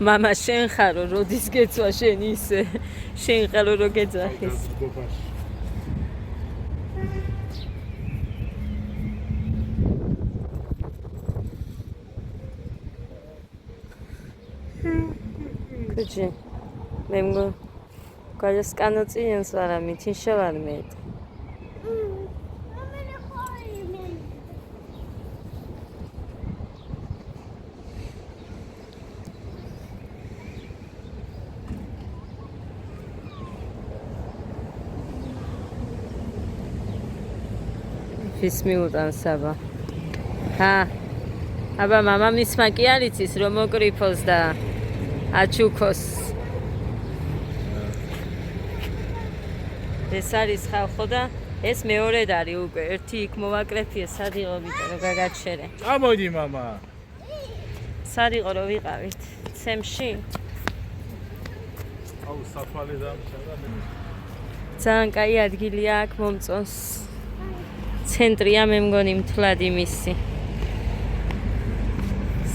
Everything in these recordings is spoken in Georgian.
მამა შენ ხარო როდის გეცვა შენ ისე შენ ხარო რო გეძახის კუჩი მემგო გაჟას კანოწინს არა მითიშალარ მე ის მიუტან საბა აბა მამა მისმა კი არ იცის რომ მოკრიფოს და აჩუქოს ეს არის ხალხო და ეს მეორედ არის უკვე ერთი იქ მოვაკრეფიე სად იყო ვიტო რომ გაგაჩერე წამოდი მამა სად იყო რომ ვიყავით ცემში აუ საფალე დამშა ძალიან კაი ადგილია აქ მომწონს ცენტრია მე მგონი მთლად იმისი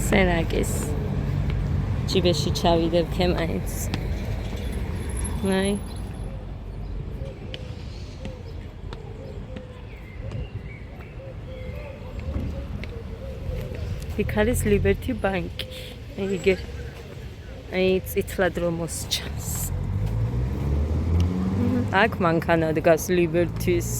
სენაკის ჯიბეში ჩავიდებ ქემაინც აი იქ არის ლიბერტი ბანკი იგი აი წითლად რომ მოსჩანს აქ მანქანა დგას ლიბერტის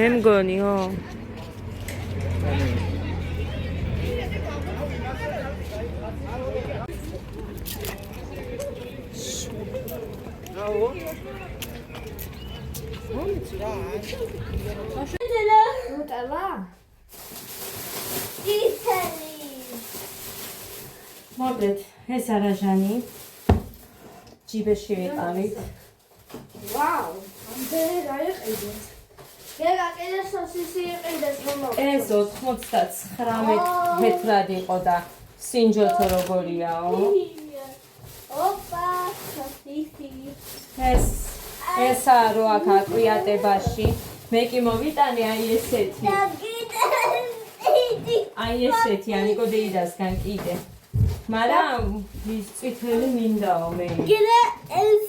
მე მგონიო მოდეთ ეს არა ჟანი ჯიბეში ვიყავით ვაუ ამბერა იყიდეთ გეგა კიდე სოსისი იყიდეს მომო ეს 99 თეთრად იყო და სინჯოთო როგორიაო ოპა სოსისი ესა რო აქ აკვიატებაში მე კი მოვიტანე აი ესეთი აი ესეთი ანიკო დეიდასგან კიდე მაგრამ ის წითელი მინდაო მე კიდე ეს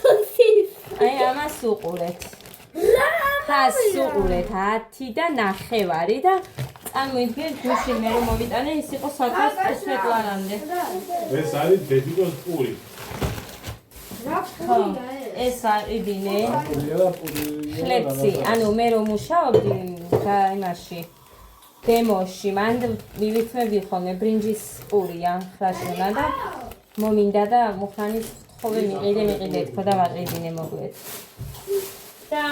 სოსისი აი ამას უყურეთ ხას უყურეთ 10:09 და წარმოიდგინეთ გუში მე რომ მოვიტანე ის იყო საკას სვეტლარამდე ეს არის დედიკოს პური ეს არის დინე ხლეცი ანუ მე რომ მუშაობდი იმაში დემოში მან მივიწმები ხოლმე ბრინჯის პურია ხრაშუნა და მომინდა და მუხანის ხოლმე მიყიდე თქო და ვაყიდინე მოგვიეთ და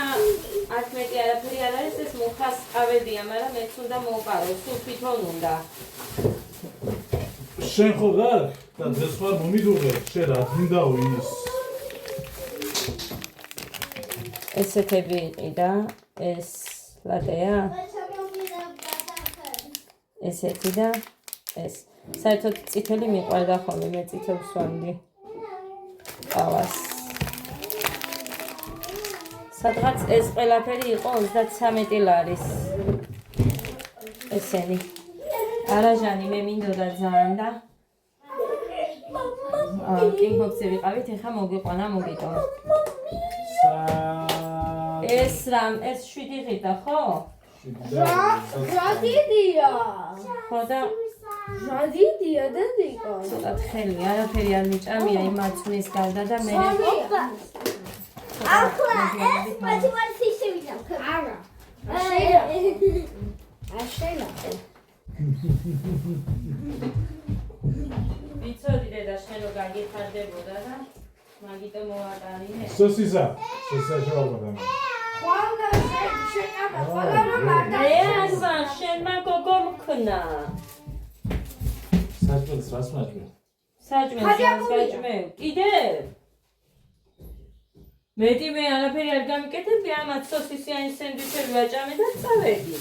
11 არაფერი არ არის ეს მუხას ყავედია მაგრამ მეც უნდა მოვყარო სულ თვითონ უნდა შენ ხო გარ და ეს ხარ მომიდურე შენ რა გინდაო ის ესეთები იყიდა ეს ლატეა ესეთი და ეს საერთოდ წითელი მიყვარდა ხოლმე მე წითელს ვამდი ყავას სადღაც ეს ყველაფერი იყო 33 ლარის ესენი არაჟანი მე მინდოდა ძალიან და კინგბოქსი ვიყავით ეხა მოგიყვანა მოგიტო ეს რამ ეს 7 ღირდა ხო? რა დიდია ხო და რა დიდია დედიკო ცოტა ხელი არაფერი არ მიჭამია იმ მაცვლის გარდა და მე ახლა ეს მათემატიკის შევიდა არა აშელა ვიცოდი დედა შენ რო გაგიხარდებოდა და მაგიტო მოვატანინე სოსისა შევაბადა ხვალ შენ აბა ყველა რომ არ აზმა შენ მაგოგო მქნა საჭმელს რას მაჭმე? საჭმელს გაჭმე კიდე მეტი მე არაფერი არ გამიკეთებდი, ამათ სოსისიანი სენდვიჩები ვაჭამე და წავედი.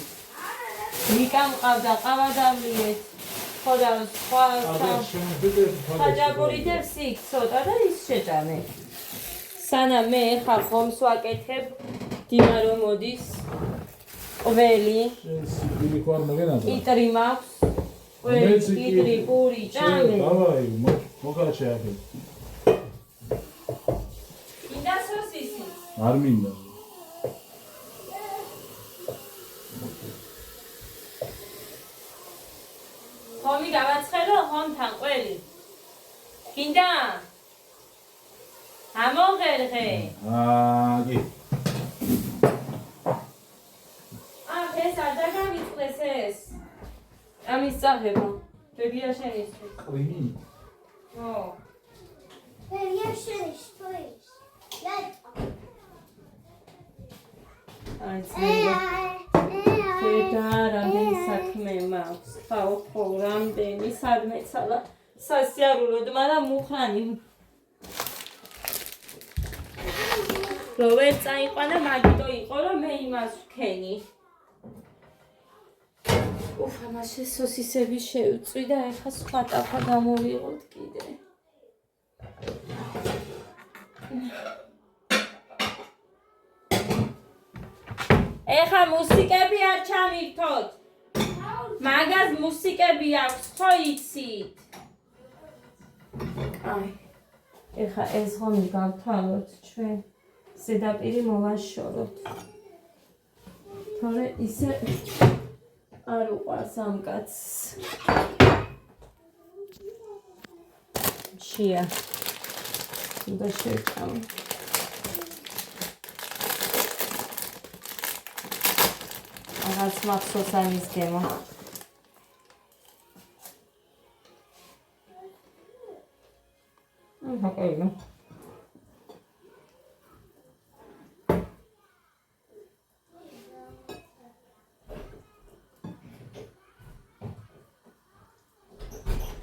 მიკა მყავდა, ყავა დავლიეთ. ხო და სხვა ხაჭაპურითებს იქ ცოტა და ის შეჭამე. სანამ მე ხა ხომს ვაკეთებ, დიმა რომ მოდის. ყველი. სიკვდილი ხო არ მოგენადა? იტრი მაქვს. ყველი, იტრი, პური, ჭამე. დავაი, მოგაჩე ახლა. ინდა სოსისი. არ მინდა. ხომი გავაცხელო ხომთან ყველი. გინდა? ამოღერღე. კი. ეს არ დაგავიწყდეს ეს. ამის წაღება. ბებია შენიშნე. ყრიმი. ო. ბებია შენიშნე. აი ცედა რამდენი საქმე მაქვს. ხო, რამდენი სადმე ცალა სასიარულოდ, მაგრამ მუხრანი. რო ვერ წაიყვანა, მაგიტო იყო, რომ მე იმას ვქენი. ამაში სოსისები შევწვი და ეხლა სხვა ტაფა გამოვიღოთ კიდე. ეხლა მუსიკები არ ჩამირთოთ. მაგას მუსიკები აქვს, ხო იცით? აი. ეხლა ეს ხომი გავთავოთ ჩვენ. ზედაპირი მოვაშოროთ. თორე ისე არ უყვარს ამ კაცს. შია. უნდა შევკავო. აღარც მახსოვს ამის გემო. ჰაკეინო.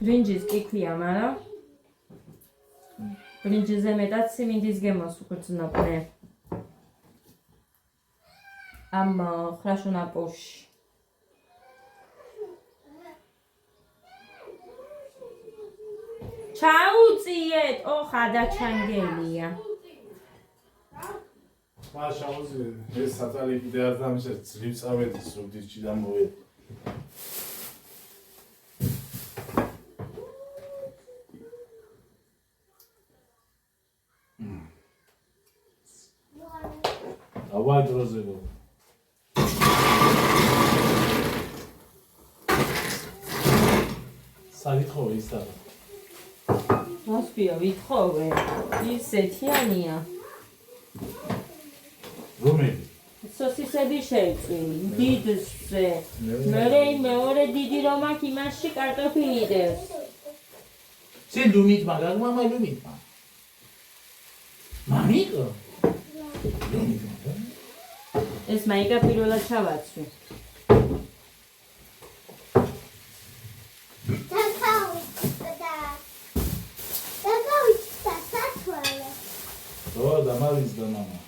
ბრინჯის კიქლია, მაგრამ ბრინჯზე მეტად სიმინდის გემოს უგრძნობნე. ამ ხრაშუნაპოვში. ჩაუწიეთ, ხადაჩანგელია. მაშაუზე ეს საწალი კიდე არ დამიშეს, ძლივ წავედი სრუდისში და მოვედი. Давай, друзья. Савитхо иса. Моспио ვითხოვე. ის ეთიანია. რომელი? სოსისები შეიწვი. დიდზე. მეორე დიდი რომ აქ იმაში კარტოფილი დევს. სენ ლუმით მაგარ მამა ლუმით. მამიკო. ეს მაიკა პირველად ჩავაცვი. და მალის და მამა.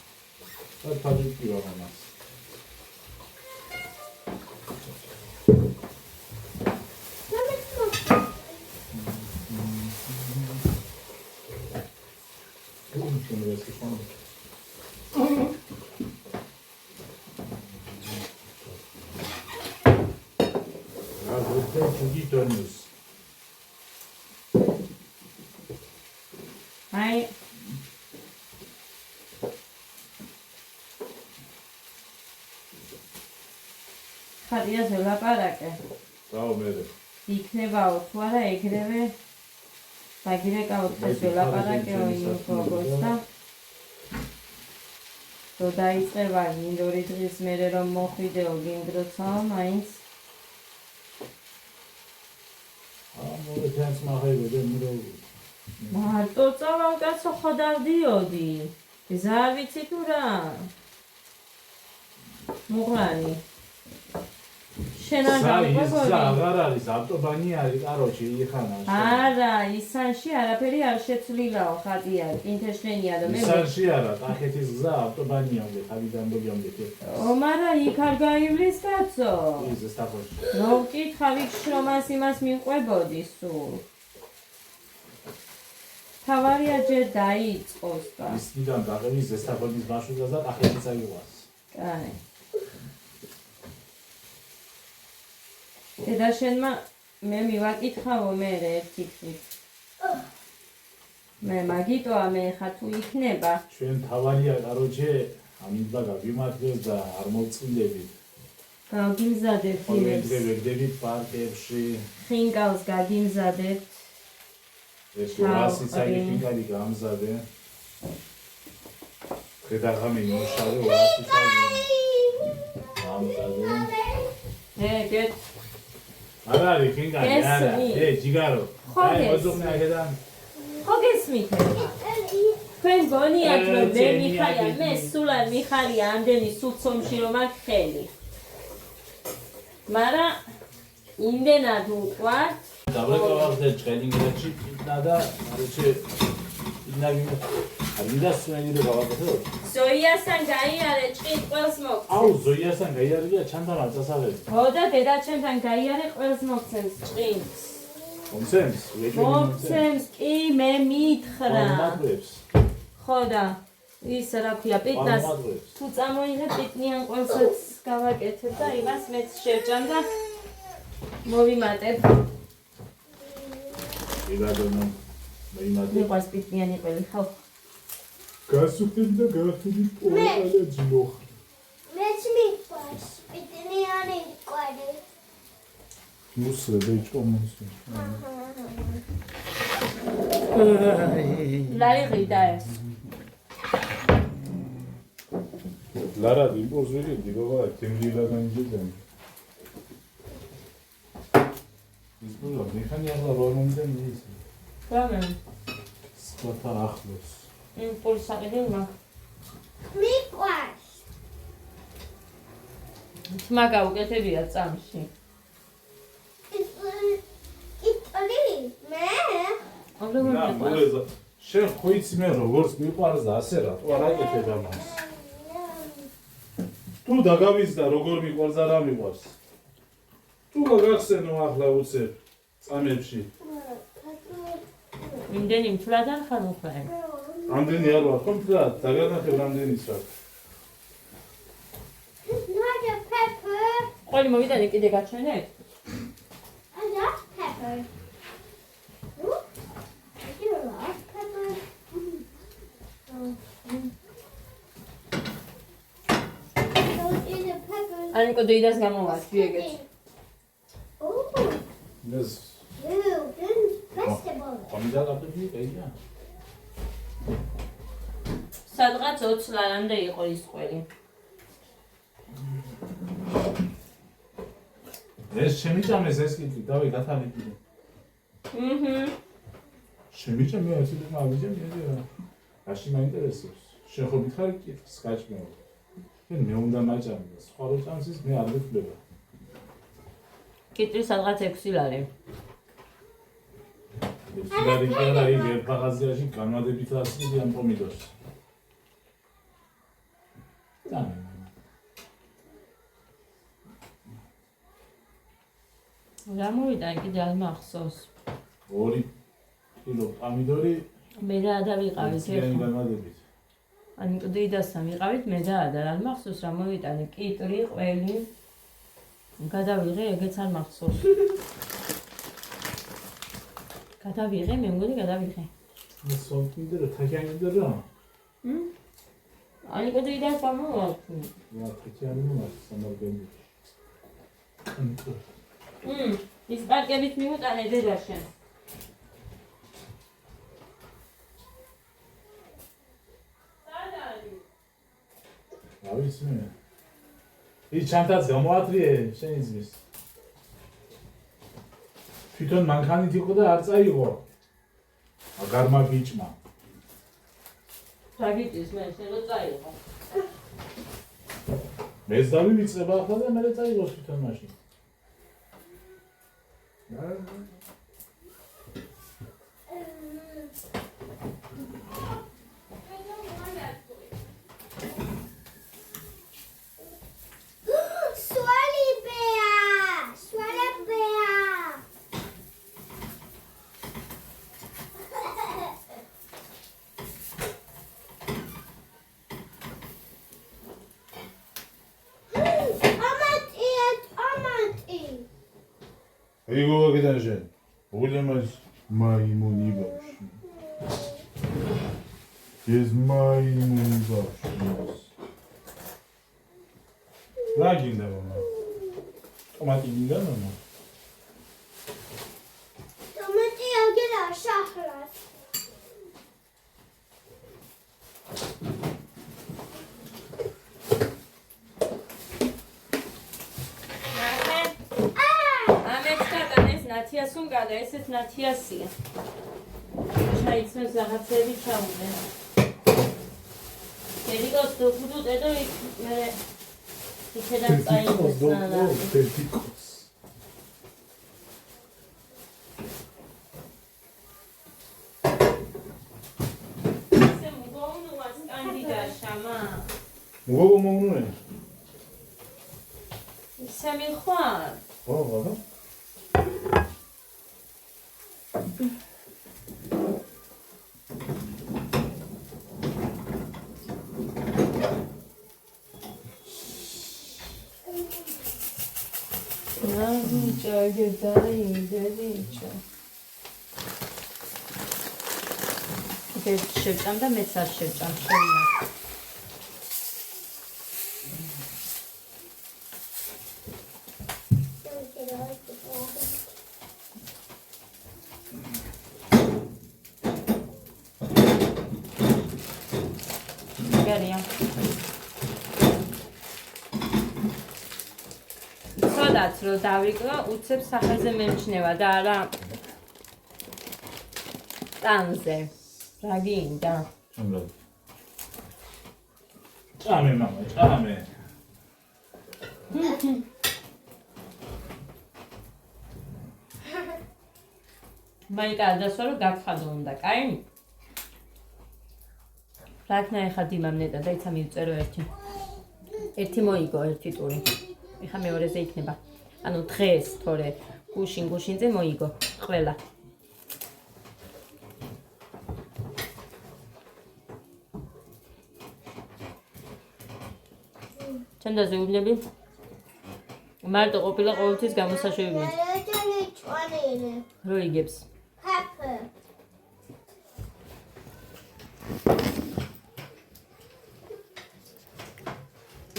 და თავი მამას. აი ხარიაზე ლაპარაკე. დაო მე. იქნებაო თუ არა ეგრევე დაგირეკავოთ ეს ლაპარაკეო იმ ფოგოს და რო დაიწყება მინდორი დღის მერე რომ მოხვიდეო გინდროცაო მაინც მოგეთანს მაღები და მირო მარტო წავალ კაცო ხო დავდიოდი ეს არ ვიცი თუ რა მუღანი შენ არ გამიყვებოდი? აღარ არის ავტობანი არის, კაროჩი იხანა. არა, ისანში არაფერი არ შეცვლილაო, ხატი არის, ინთეშენია და მე ისანში არა, კახეთის გზა ავტობანიამდე, ხალიდან ბოდიამდე. მარა იქ არ გაივლის კაცო. ის ზესტაფონში. ნუ ვკითხავ იქ შრომას იმას მიყვებოდი სულ. თავარია ჯერ დაიწყოს და. ისიდან დაღების ზესტაფონის მარშრუტზე და კახეთის აიღოს. კაი. და შენმა მე მივაკითხავო მე ერთი ხით. მე მაგიტოა მე ხა თუ იქნება. ჩვენ თავარია კაროჩე ამინდა გავიმართლეს და არ მოვწილდებით. გაგიმზადეთ ყოველდღე ვერდებით პარკებში. ხინკალს გაგიმზადეთ. ეს 200 წელი ხინკალი გამზადე. ხედაღამი მოშალე 200 წელი გამზადე. გეთ არა არის ხინკალი არა. ჯიგარო. აი მოძუხნა აქედან. ხო გესმით ხა. თქვენ გონიათ რომ მე მიხარია მე სულ არ მიხარია ამდენი სუცომში რომ აქ ხელი. მარა იმდენად უყვართ დაბრეკავარდე ტრენინგებში იქნა და არჩე ინაგი არიდა სვენი რო გავაკეთე. ზოიასთან გაიარე ჭყით ყველს მოგცემს. აუ ზოიასთან გაიარია ჩანდამა წასაველი. ხო და დედაჩემთან გაიარე ყველს მოგცემს ჭყინტს. მომცემს? მოგცემს კი მე მითხრა. მომაკვებს. ხო და ის რა ქვია პიტნას მომაკვებს. თუ წამოიღე პიტნიან ყველსაც გავაკეთებ და იმას მეც შევჭამ და მოვიმატებ. ილადონო მეიმადე. მიყვარს პიტნიანი ყველი ხო? გასუხდი და გაახტი პორტალე ძილო. მეც მიყვარს პიტნიანი კვარი. მუსრე ბეჭო მუსრე. ლარი და ეს ლარა იმპოზვილი დიგოვა თემლილაგან ჯიდან. ის ბულა მექანი ახლა რა მომდენ ის. გამე სპორტა ახლოს. იმპულს აყიდე მაგ მიყვარს. თმა გაუკეთებია წამში. იტალი მე აღარ და მოლეზა შენ ხო იცი მე როგორც მიყვარს და ასე რატო არ აკეთებ ამას? თუ დაგავის და როგორ მიყვარს და რა მიყვარს? თუ გაგახსენო ახლა უცებ წამებში. იმდენი მთლად არ ხარ უყვე. ამდენი არ ვარ, ხომ და დაგანახებ რამდენის ვარ. not a pepper. ყველი მოვიდანე კიდე გაჩვენეთ? I love pepper. Ooh, I do love pepper. Don't eat the peppers. ანიკო დეიდას გამოვასწრი ეგეც. Ooh, ეს ew, this is vegetable. ხომიდა გაბები ეია. სადღაც 20 ლარამდე იყო ის ყველი. ეს შემიჭამეს ეს კითხვი, დავი გათალიკიდე. შემიჭამე ასე და ავიჯე მე რა. რაში მაინტერესებს? შენ ხო მითხარი კითხვის გაჭმეო. შენ მე უნდა მაჭამე და სხვა რო ჭამს ის მე არ ვიფლება. კიტრი სადღაც 6 ლარი. ეს ლარი კი არა იგი ფაღაზიაში განმადებით ასწრები ამ პომიდორს. წამე. რა მოვიდა კიდე არ მახსოვს. 2 კილო პომიდორი მე და დავიყავით ერთი ერთხელ. განმადებით. ანიკო დეიდასთან ვიყავით მე და და არ მახსოვს რა მოვიტანე კიტრი ყველი. გადავიღე ეგეც არ მახსოვს. გადავიღე მე მგონი გადავიღე. ეს სონტიდე რა თაკიანიდე რა? ანიკო დეიდას გამოვაქვი. რა თაკიანი მოაქვს სამარგები. ის პარკებით მივუტანე დედაშენ. რა ვიცი მე. ის ჩანთაც გამოატრიე შენი ძმის. თვითონ მანქანით იყო და არ წაიღო. აგარ მაგიჭმა. დაგიწის მე შენ რო წაიღო. მეც დავივიწყება ახლა და მე წაიღო თვითონ მაშინ. Ego gidelim. Olamaz maymuni başı. Gez maymuni başı. Ragin de bana. Tomati gider mi? ნათიასუნ გადა ესეც ნათიასია. ჩაიცმეს რაღაცები ჩაუნე. ერიკოს დოხუდუტე და მე იქედან წაიღეს ნანა. Tertikos. ესე მოგონუას კანდიდატშა მა. 뭐가 먹는 애? ისე მიხვარ. 뭐가? შევჭამ და მეც არ შევჭამ შევნა. გერია. სადაც რო დავიკლო, უცებ სახეზე მემჩნევა და არა ტანზე. რა გინდა? 정말. 짬에 마마, 짬에. მაიკა დასვარო გაგხადო უნდა, კაი? რაკნა ეხა დიმამ ნეტა და იცა მივწერო ერთი. ერთი მოიგო, ერთი ტური. ეხა მეორეზე იქნება. ანუ დღეს თორე გუშინზე მოიგო ყველა. ჩანდაზე ულები მარტო ყოფილა ყოველთვის გამოსაშვები. რო იგებს.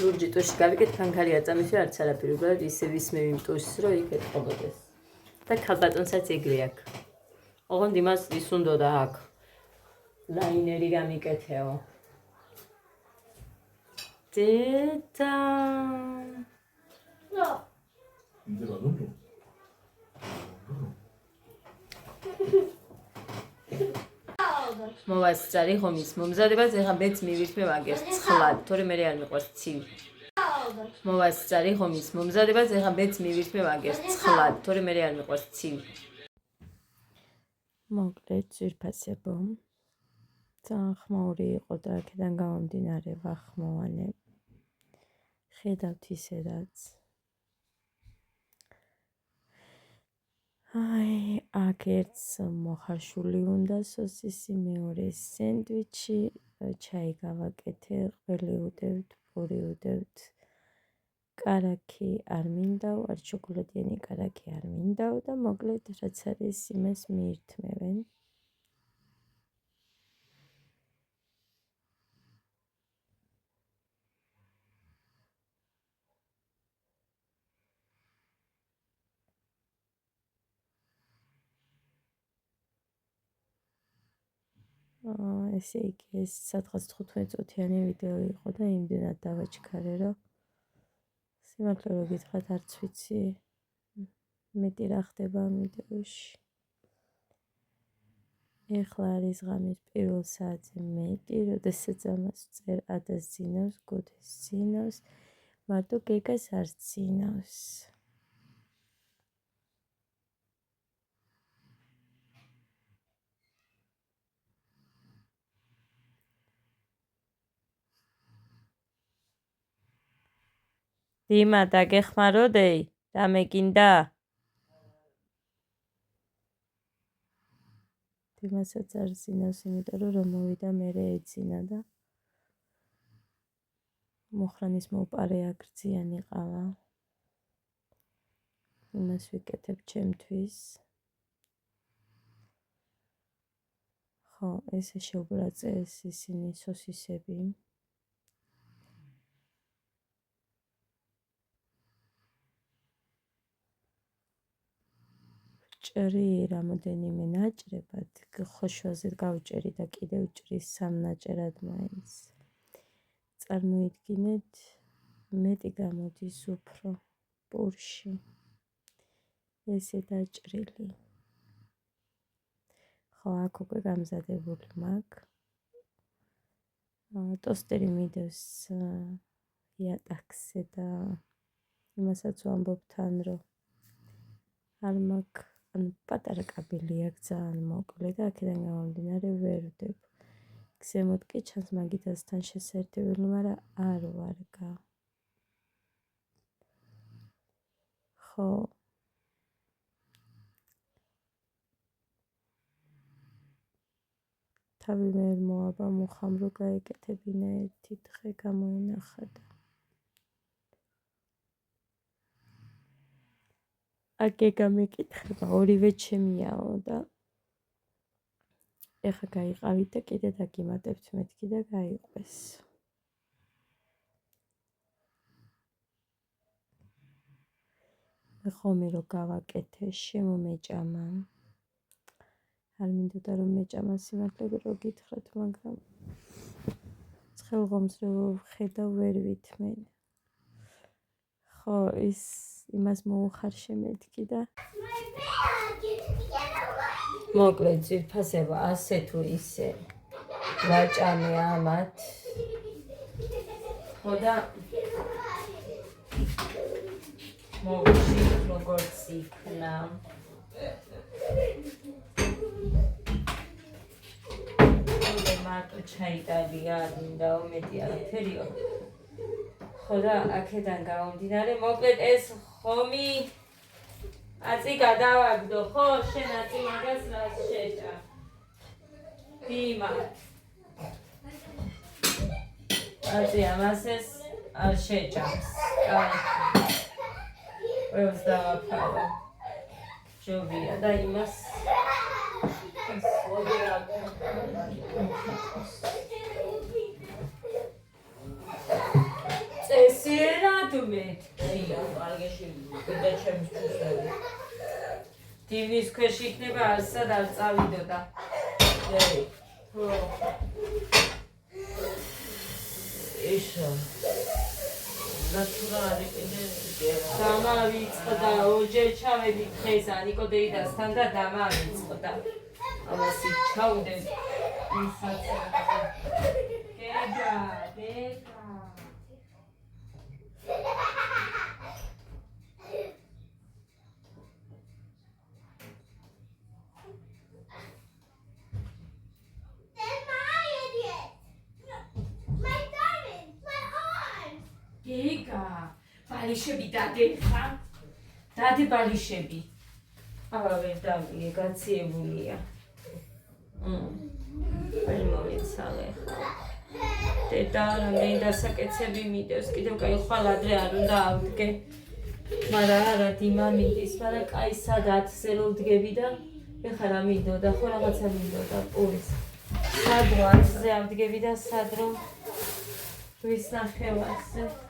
ლურჯი ტოში გავიკეთ ფანქარი აწამის რა არც არაფერი უბრალოდ ისე ვისმევ იმ ტოშს რომ იქ ეთყობოდეს და ქალბატონსაც ეგრე აქვს. ოღონდ იმას ის უნდოდა აქ ლაინერი გამიკეთეო. დედა 근데 말은 მოვასწარი ხომის მომზადებას ეხა მეც მივირთმე მაგერს ცხლად, თორე მე არ მიყვარს ცივი. მოვასწარი ხომის მომზადებას ეხა მეც მივირთმე მაგერს ცხლად, თორე მე არ მიყვარს ცივი. მოკლედ ძვირფასებო. ძალიან ხმაური იყო და აქედან გამომდინარე ვახმოვანე. ხედავთ ისედაც. აი, აქ ერთს მოხარშული უნდა სოსისი, მეორე სენდვიჩი, ჩაი გავაკეთე, ყველი უდევთ, პური უდევთ. კარაქი არ მინდაო, არ შოკოლადიანი კარაქი არ მინდაო და მოკლედ რაც არის იმას მიირთმევენ. ესე იგი, ეს სადღაც 15 წუთიანი ვიდეო იყო და იმდენად დავაჩქარე, რომ სიმართლე რომ გითხრათ, არც ვიცი მეტი რა ხდება ამ ვიდეოში. ეხლა არის ღამის პირველ საათზე მეტი, როდესაც ამას წერ ადას ძინავს, გოდეს ძინავს, მარტო გეგას არ ძინავს. დიმა დაგეხმაროდეი? რამე გინდა? დიმასაც არ ზინავს, იმიტომ რომ მოვიდა მერე ეძინა და მუხრანის მოპარე აგრძიანი ყავა. იმას ვიკეთებ ჩემთვის. ხო, ესე შეუბრაწეს ისინი სოსისები. ჭრი რამოდენიმე ნაჭრებად, ხოშვაზე გავჭერი და კიდევ ჭრის 3 ნაჭერად მაინც. წარმოიდგინეთ, მეტი გამოდის უფრო პურში. ესე დაჭრილი. ხო, აქ უკვე გამზადებული მაქვს. ტოსტერი მიდევს იატაკზე და იმასაც ვამბობ თან, რომ არ მაქვს, ანუ პატარა კაბელი აქვს ძალიან მოკლე და აქედან გამომდინარე ვერ ვდებ. ზემოთ კი ჩანს მაგიდასთან შესაერთებელი, მაგრამ არ ვარგა. ხო. თავი ვერ მოაბა მუხამ რო გაეკეთებინა ერთი დღე გამოინახა და აგე გამეკითხება ორივე ჩემიაო და ეხა გაიყავით და კიდე დაგიმატებთ მეთქი და გაიყვეს. მე ხომი რო გავაკეთე შემომეჭამა. არ მინდოდა რომ მეჭამა სიმართლე რო გითხრათ, მაგრამ ცხელღომს რო ხედავ ვერ ვითმენ. ხო, ის იმას მოუხარშე მეთქი და მოკლედ ძვირფასება ასე თუ ისე ვაჭამე ამათ. ხო და მოვიში როგორც იქნა. მარტო ჩაიტალია არ მინდა უმეტი არაფერიო. ხო და აქედან გამომდინარე, მოკლედ ეს ხომი აწი გადავაგდო, ხო? შენ აწი მაგას რას შეჭა? დიმა. აწი ამას ეს არ შეჭამს. ყველს დავაფარო. ჯობია და იმას წესიერადმე დივნის ქვეშ იქნება, არსად არ წავიდოდა. ისა ნატურალი კიდე დამავიწყდა, ორჯერ ჩავედი დღეს ანიკოდეიდასთან და დამავიწყდა. ამას ჩავდე ისაც. გედა. ბალიშები დადეხა. დადე ბალიშები. აბა ვერ დავიე, გაციებულია. ვერ მოვიცალე ხა. დედა რამდენი დასაკეცები მიდევს, კიდევ კაი ხვალ ადრე არ უნდა ავდგე. მაგრამ არა დიმა მიდის, მაგრამ კაი სად 10-ზე რო ვდგები და ეხლა რა მინდოდა, ხო რაღაცა მინდოდა პურის. სად 10-ზე ავდგები და სად რომ ვის ნახევარზე.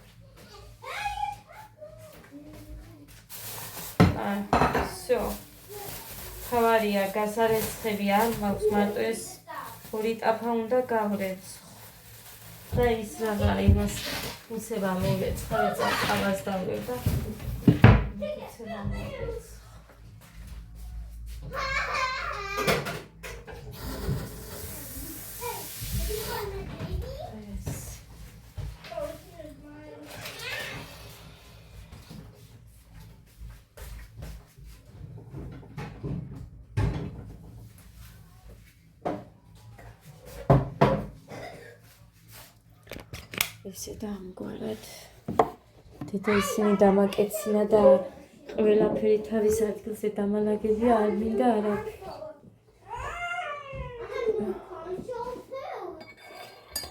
всё. ხავარია, გასარეცხები არ მაქვს, მარტო ეს ორი ტაფა უნდა გავრეცხო. და ის რაღაცა იმას უცება მოვეცხო, ეცა ყავას დავრევ და უცება მოვეცხო. ესე და ამგვარად და ისინი დამაკეცინა და ყველაფერი თავის ადგილზე დამალაგებია, არ მინდა არაფერი.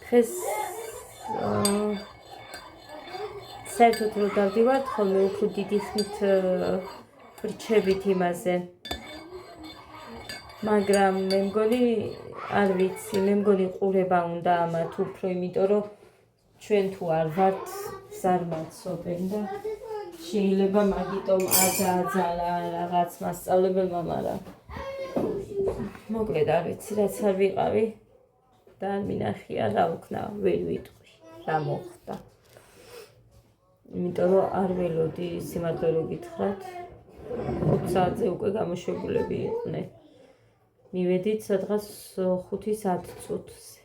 დღეს საერთოდ რო დავდივართ ხოლმე უფრო დიდი ხნით ვრჩებით იმაზე. მაგრამ მე მგონი არ ვიცი, მე მგონი ყურება უნდა ამათ უფრო, იმიტომ რომ ჩვენ თუ არ ვართ ზარმაცობენ და შეიძლება მაგიტომ აძააძალა რაღაც მასწავლებელმა, მაგრამ მოკლედ არ ვიცი, რაც არ ვიყავი და არ მინახია რა ვქნა, ვერ ვიტყვი, რა მოხდა. იმიტომ რომ არ ველოდი სიმართლე რო გითხრათ, 5 საათზე უკვე გამოშვებულები იყვნენ. მივედით სადღაც 5-10 წუთზე.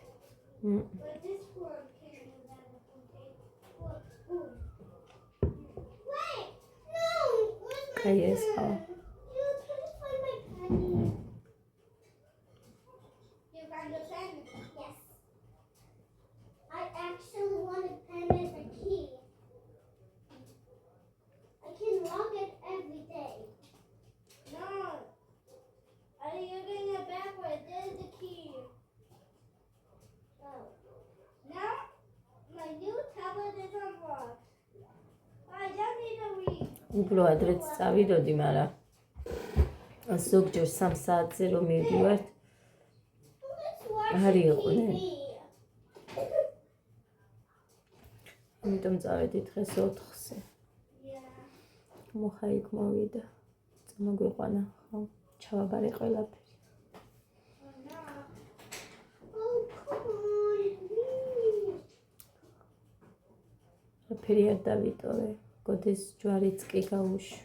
კაი ეს ყავა. უფრო ადრეც წავიდოდი, მაგრამ ზოგჯერ 3 საათზე რომ მივდივართ, არ იყვნენ. ამიტომ წავედი დღეს 4-ზე. მოხა იქ მოვიდა. წამოგვიყვანა, ხო, ჩავაბარე ყველაფერი. ფერი არ დავიტოვე. Godes ჯვარიც კი გაუშვი.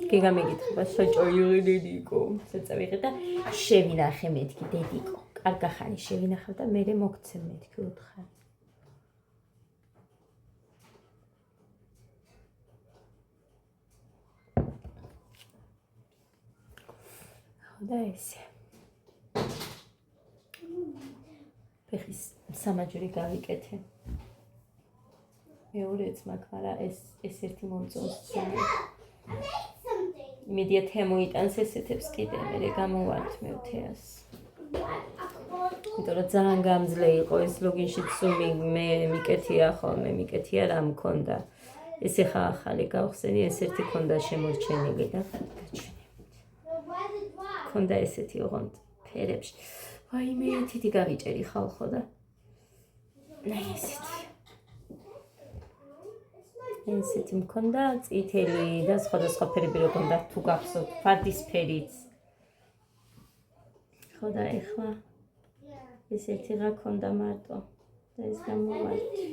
კი გამიგითხება საჭორი დედიკო. წავიღე და შევინახე მეთქი დედიკო. კარგახანი შევინახავ და მერე მოგცემ მეთქი უთხარი. და ესე. ფეხის სამაჯური გავიკეთე. მეორეც მაქვს, მაგრამ ეს ერთი მომწონს. იმედია თემოიტანს ესეთებს კიდე, მერე გამოვართ მევთეას. იმიტომ რომ ძალიან გამძლე იყო ეს ლოგინშიც მე მიკეთია ხოლმე, მიკეთია რა მქონდა. ეს ახლა ახალი გავხსენი, ეს ერთი ქონდა შემორჩენილი და ქონდა ესეთი ოღონდ ფერებში. ვაიმე, თითი გავიჭერი ხალხო და ესეთი მქონდა წითელი და სხვადასხვა ფერები რო ქონდა, თუ გახსოვთ, ვარდისფერიც. ხო და ეხლა ესეთი რა ქონდა მარტო და ეს გამოვარდი.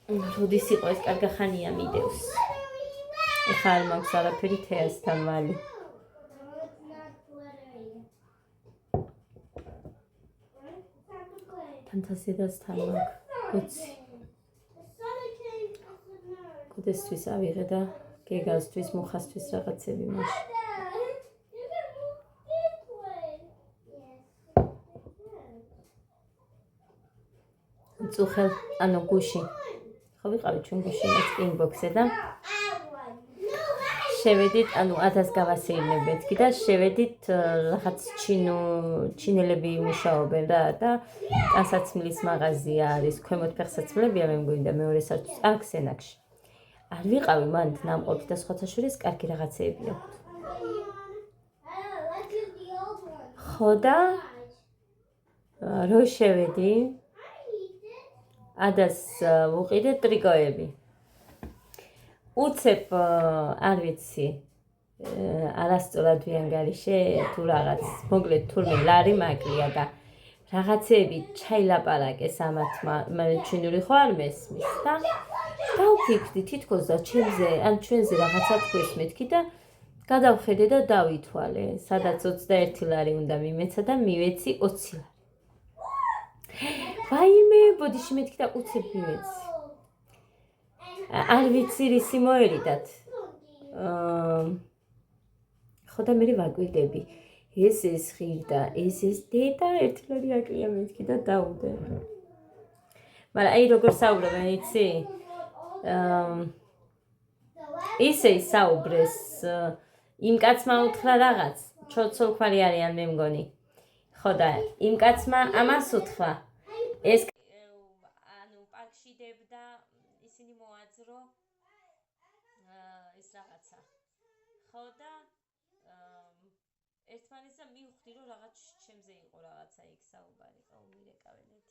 როდის იყო ეს კარგახანია მიდევს. ეხლა არ მაქვს არაფერი თეასთან ვალი. ფანტაზიასთან მაქვს. ვიცი. კოდესთვის ავიღე და გეგასთვის, მუხასთვის რაღაცები მაშინ. წუხელ, ანუ გუში. ხო ვიყავით ჩვენ გუში ინბოქსზე და შევედით, ანუ 1000 გავასეირნებ მეთქი და შევედით რაღაც ჩინელები მუშაობენ რა და ტანსაცმლის მაღაზია არის, ქვემოთ ფეხსაცმლებია მე მგონი და მეორე სართულს აქ სენაკში. არ ვიყავი მანდ ნამყოფი და სხვათა შორის კარგი რაღაცეები აქვს. ხო და რო შევედი, ადას ვუყიდე ტრიკოები. უცებ არ ვიცი, არასწორად ვიანგარიშე თუ რაღაც, მოკლედ თურმე ლარი მაკლია და რაღაცეები ჩაილაპარაკეს ამათმა, მაგრამ ჩინური ხო არ მესმის და დავფიქრდი თითქოს და ჩვენზე რაღაცა თქვეს მეთქი და გადავხედე და დავითვალე, სადაც 21 ლარი უნდა მიმეცა და მივეცი 20 ლარი. ვაიმე, ბოდიში მეთქი და უცებ მივეცი. არ ვიცი რისი მოერიდათ. ხო და მე ვაკვირდები ეს ხირდა ეს დედა ერთგვარი აკლია მეთქი და დაუდე მაგრამ აი როგორ საუბრობენ იცი ისე საუბრეს იმ კაცმა უთხრა რაღაც ჩოცოლქვარი არიან მე მგონი ხო და იმ კაცმა ამას უთხრა ეს ანუ პარკში დებდა ისინი მოაძრო ეს რაღაცა ხო და ერთმანეთს მივხვდი რომ რაღაც ჩემზე იყო რაღაცა იქ საუბარი ყოველ მირეკაველეთ